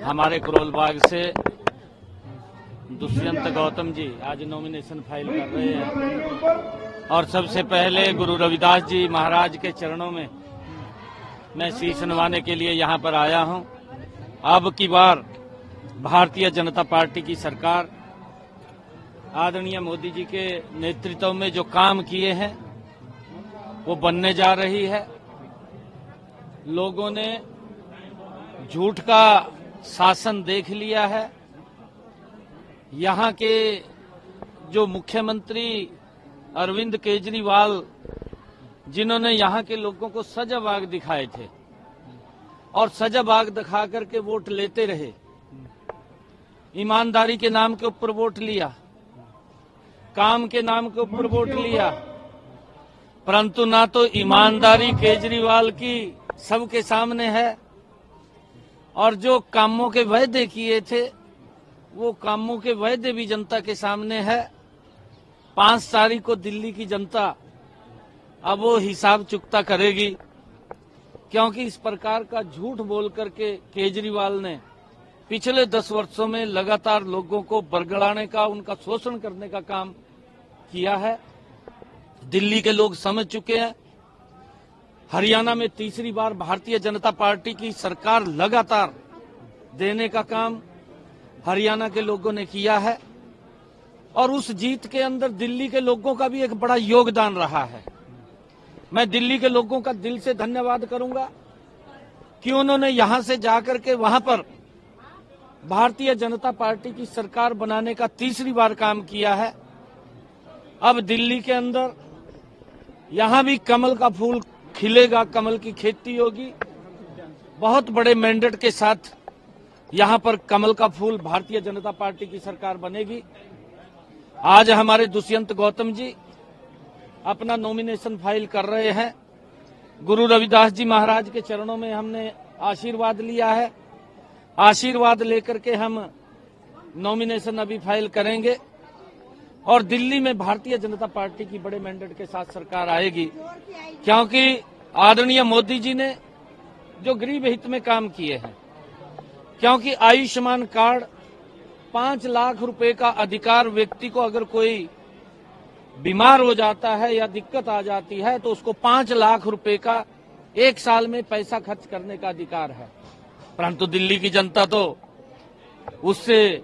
हमारे करोलबाग से दुष्यंत गौतम जी आज नॉमिनेशन फाइल कर रहे हैं और सबसे पहले गुरु रविदास जी महाराज के चरणों में मैं शीश नवाने के लिए यहाँ पर आया हूँ। अब की बार भारतीय जनता पार्टी की सरकार आदरणीय मोदी जी के नेतृत्व में जो काम किए हैं वो बनने जा रही है। लोगों ने झूठ का शासन देख लिया है। यहाँ के जो मुख्यमंत्री अरविंद केजरीवाल जिन्होंने यहाँ के लोगों को सजाबाग दिखाए थे और सजाबाग दिखा करके वोट लेते रहे, ईमानदारी के नाम के ऊपर वोट लिया, काम के नाम के ऊपर वोट लिया, परंतु ना तो ईमानदारी केजरीवाल की सबके सामने है और जो कामों के वायदे किए थे वो कामों के वायदे भी जनता के सामने है। 5 तारीख को दिल्ली की जनता अब वो हिसाब चुकता करेगी, क्योंकि इस प्रकार का झूठ बोल करके केजरीवाल ने पिछले 10 वर्षों में लगातार लोगों को बरगड़ाने का, उनका शोषण करने का काम किया है। दिल्ली के लोग समझ चुके हैं। हरियाणा में तीसरी बार भारतीय जनता पार्टी की सरकार लगातार देने का काम हरियाणा के लोगों ने किया है और उस जीत के अंदर दिल्ली के लोगों का भी एक बड़ा योगदान रहा है। मैं दिल्ली के लोगों का दिल से धन्यवाद करूंगा कि उन्होंने यहां से जाकर के वहां पर भारतीय जनता पार्टी की सरकार बनाने का तीसरी बार काम किया है। अब दिल्ली के अंदर यहां भी कमल का फूल खिलेगा, कमल की खेती होगी। बहुत बड़े मैंडेट के साथ यहां पर कमल का फूल भारतीय जनता पार्टी की सरकार बनेगी। आज हमारे दुष्यंत गौतम जी अपना नॉमिनेशन फाइल कर रहे हैं। गुरु रविदास जी महाराज के चरणों में हमने आशीर्वाद लिया है। आशीर्वाद लेकर के हम नॉमिनेशन अभी फाइल करेंगे और दिल्ली में भारतीय जनता पार्टी की बड़े मैंडेट के साथ सरकार आएगी, क्योंकि आदरणीय मोदी जी ने जो गरीब हित में काम किए हैं, क्योंकि आयुष्मान कार्ड 5 लाख रुपए का अधिकार, व्यक्ति को अगर कोई बीमार हो जाता है या दिक्कत आ जाती है तो उसको 5 लाख रुपए का 1 साल में पैसा खर्च करने का अधिकार है। परंतु दिल्ली की जनता तो उससे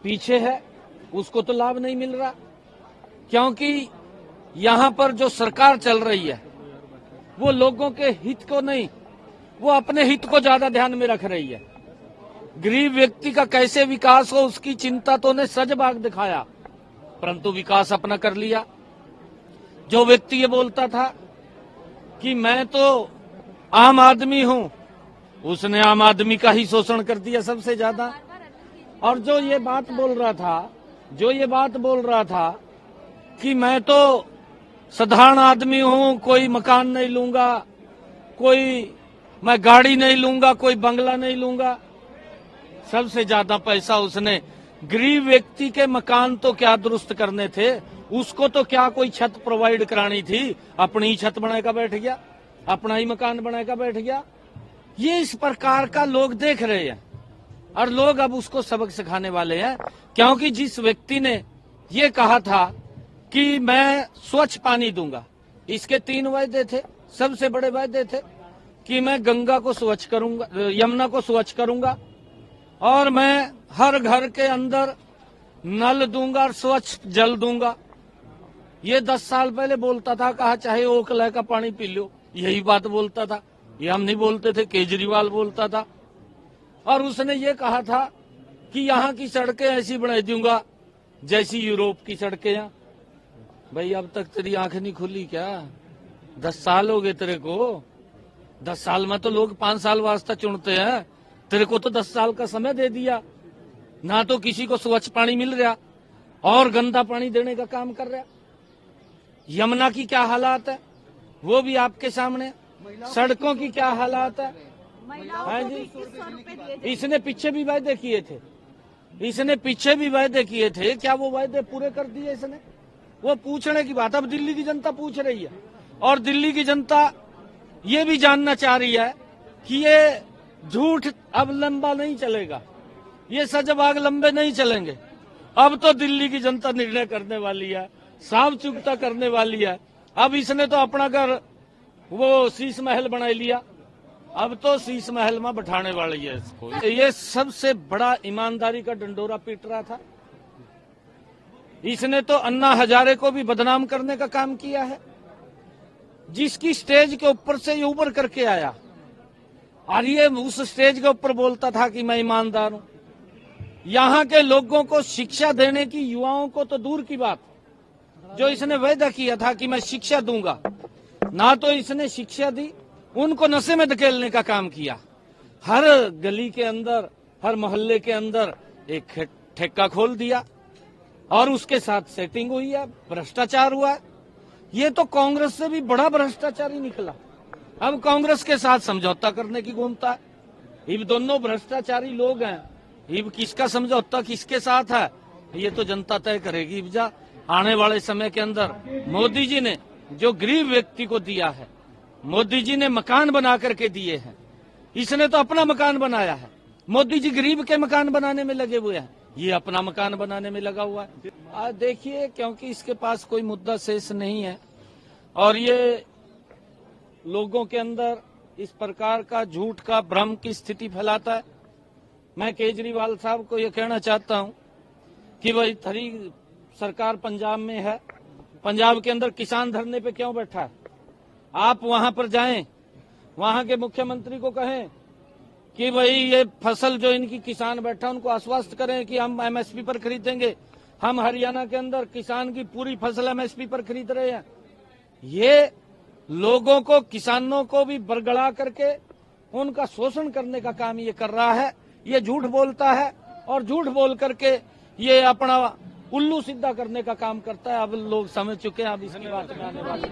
पीछे है, उसको तो लाभ नहीं मिल रहा, क्योंकि यहाँ पर जो सरकार चल रही है वो लोगों के हित को नहीं, वो अपने हित को ज्यादा ध्यान में रख रही है। गरीब व्यक्ति का कैसे विकास हो उसकी चिंता तो ने सजबाग दिखाया, परंतु विकास अपना कर लिया। जो व्यक्ति ये बोलता था कि मैं तो आम आदमी हूं, उसने आम आदमी का ही शोषण कर दिया सबसे ज्यादा। और जो ये बात बोल रहा था कि मैं तो साधारण आदमी हूं, कोई मकान नहीं लूंगा, मैं गाड़ी नहीं लूंगा, कोई बंगला नहीं लूंगा, सबसे ज्यादा पैसा उसने गरीब व्यक्ति के मकान तो क्या दुरुस्त करने थे, उसको तो क्या कोई छत प्रोवाइड करानी थी, अपनी ही छत बनाकर बैठ गया, अपना ही मकान बनाकर बैठ गया। ये इस प्रकार का लोग देख रहे हैं और लोग अब उसको सबक सिखाने वाले हैं, क्योंकि जिस व्यक्ति ने ये कहा था कि मैं स्वच्छ पानी दूंगा, इसके 3 वायदे थे, सबसे बड़े वायदे थे कि मैं गंगा को स्वच्छ करूंगा, यमुना को स्वच्छ करूंगा और मैं हर घर के अंदर नल दूंगा और स्वच्छ जल दूंगा। ये 10 साल पहले बोलता था, कहा चाहे ओखला का पानी पी लो, यही बात बोलता था। ये हम नहीं बोलते थे, केजरीवाल बोलता था। और उसने ये कहा था कि यहाँ की सड़कें ऐसी बना दूंगा जैसी यूरोप की सड़कें हैं। भाई अब तक तेरी आंख नहीं खुली क्या? 10 साल हो गए तेरे को। 10 साल में तो लोग 5 साल वास्ता चुनते हैं, तेरे को तो 10 साल का समय दे दिया। ना तो किसी को स्वच्छ पानी मिल रहा और गंदा पानी देने का काम कर रहा। यमुना की क्या हालात है वो भी आपके सामने, सड़कों की क्या हालात है जी। इसने पीछे भी वायदे किए थे, क्या वो वायदे पूरे कर दिए इसने? वो पूछने की बात अब दिल्ली की जनता पूछ रही है और दिल्ली की जनता ये भी जानना चाह रही है कि ये झूठ अब लंबा नहीं चलेगा, ये सजबाग लंबे नहीं चलेंगे। अब तो दिल्ली की जनता निर्णय करने वाली है, साफ चुकता करने वाली है। अब इसने तो अपना घर वो शीश महल बना लिया, अब तो शीश महल में बैठाने वाली है इसको। ये सबसे बड़ा ईमानदारी का डंडोरा पीट रहा था। इसने तो अन्ना हजारे को भी बदनाम करने का काम किया है, जिसकी स्टेज के ऊपर से ये उबर करके आया और ये उस स्टेज के ऊपर बोलता था कि मैं ईमानदार हूं। यहाँ के लोगों को शिक्षा देने की, युवाओं को तो दूर की बात, जो इसने वायदा किया था कि मैं शिक्षा दूंगा, ना तो इसने शिक्षा दी, उनको नशे में धकेलने का काम किया। हर गली के अंदर, हर मोहल्ले के अंदर एक ठेका खोल दिया और उसके साथ सेटिंग हुई है, भ्रष्टाचार हुआ है। ये तो कांग्रेस से भी बड़ा भ्रष्टाचारी निकला। अब कांग्रेस के साथ समझौता करने की घूमता है। ये दोनों भ्रष्टाचारी लोग हैं, ये किसका समझौता किसके साथ है ये तो जनता तय करेगी। जा आने वाले समय के अंदर मोदी जी ने जो गरीब व्यक्ति को दिया है, मोदी जी ने मकान बना करके दिए हैं, इसने तो अपना मकान बनाया है। मोदी जी गरीब के मकान बनाने में लगे हुए हैं, ये अपना मकान बनाने में लगा हुआ है। आज देखिए, क्योंकि इसके पास कोई मुद्दा शेष नहीं है और ये लोगों के अंदर इस प्रकार का झूठ का भ्रम की स्थिति फैलाता है। मैं केजरीवाल साहब को ये कहना चाहता हूं कि भाई थरी सरकार पंजाब में है, पंजाब के अंदर किसान धरने पे क्यों बैठा है? आप वहां पर जाएं, वहां के मुख्यमंत्री को कहें कि भाई ये फसल जो इनकी किसान बैठा उनको आश्वस्त करें कि हम एमएसपी पर खरीदेंगे। हम हरियाणा के अंदर किसान की पूरी फसल एमएसपी पर खरीद रहे हैं। ये लोगों को, किसानों को भी बरगला करके उनका शोषण करने का काम ये कर रहा है। ये झूठ बोलता है और झूठ बोल करके ये अपना उल्लू सीधा करने का काम करता है। अब लोग समझ चुके हैं, अब इसकी बात में आने वाले